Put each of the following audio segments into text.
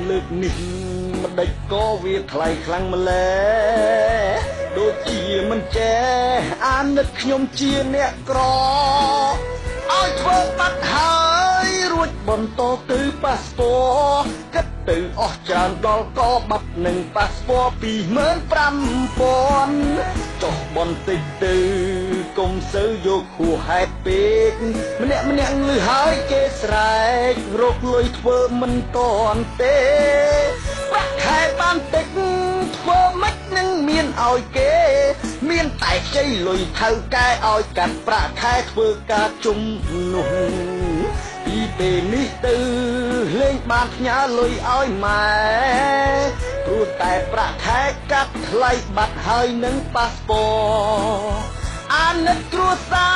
លើកនេះមិនដេចក៏វាថ្លៃខ្លាំងម្ល៉េះដូចជាមិនចេះអាណិតខ្ញុំជាអ្នកក្រឲ្យធ្វើបាត់ហើយរួចបន្តទៅប៉ាសពតគិតទៅអស់ច្រើនដល់ក៏បាត់នឹងប៉ាសពត 25,000 ចុះបន្តិចទៅកុំសូវយកហួសហេតុពេកម្នាក់លឺហើយគេស្រែករកលុយធ្វើមិនតាន់ទេប្រាក់ខែបានតិចធ្វើមិននឹងមានឲ្យគេមានតែខ្ចីលុយថៅកែឲ្យកាត់ប្រាក់ខែធ្វើការជុំនោះពីពេលនេះទៅលេងបានផ្ញើលុយឲ្យម៉ែព្រោះតែប្រាក់ខែកាត់ថ្លៃបាត់ហើយនឹងប៉ាសពតអាណិតគ្រួសារ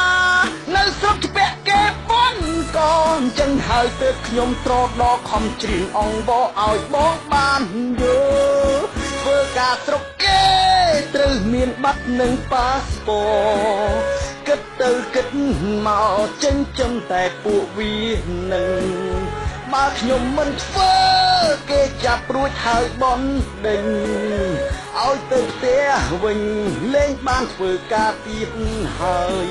នៅស្រុកពាក់គេប៉ុនកូនចឹងហើយទើបខ្ញុំត្រដកខំច្រៀងអង្វរឲ្យបងបានយល់ធ្វើការស្រុកគេត្រូវមានបាត់នឹងប៉ាសពតគិតទៅគិតមកចិញ្ចឹមតែពួកវានឹងបើខ្ញុំមិនធ្វើគេចាប់រួចហើយបនដេញឲ្យទៅផ្ទះវិញលេងបានធ្វើការទៀតហើយ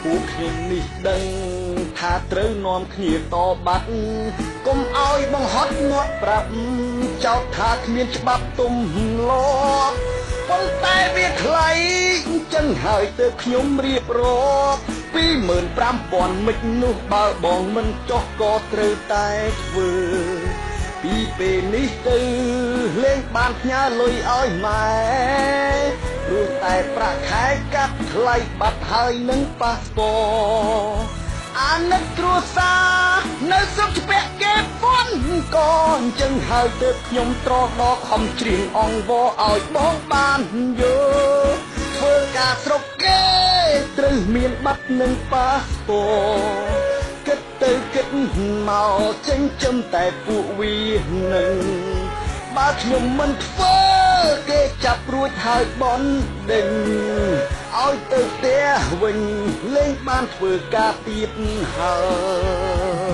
ពួកខ្ញុំនេះដឹងថាត្រូវនាំគ្នាតបាត់កុំឲ្យបង្ហត់ងាត់ប្រាប់ចោទថាគ្មានច្បាប់ទំលាប់ប៉ុន្តែវាថ្លៃចឹងហើយទើបខ្ញុំរៀបរាប់ 25,000 មិននោះបើបងមិនចោះក៏ត្រូវតែធ្វើពីពេលនេះទៅលេងបានផ្ញើលុយឲ្យម៉ែព្រោះតែប្រាក់ខែកាត់ថ្លៃបាត់ហើយនឹងប៉ាសពតអាណិតគ្រួសារនៅស្រុកពាក់គេប៉ុនកូនចឹងហើយទើបខ្ញុំត្រដកខំច្រៀងអង្វរឲ្យបងបានយល់ធ្វើការស្រុកគេត្រូវមានបាត់នឹងប៉ាសពតគិតទៅគិតមកចិញ្ចឹមតែពួកវានឹងបើខ្ញុំមិនធ្វើគេចាប់រួចហើយបនដេញឲ្យទៅផ្ទះវិញលេងបានធ្វើការទៀតហើយ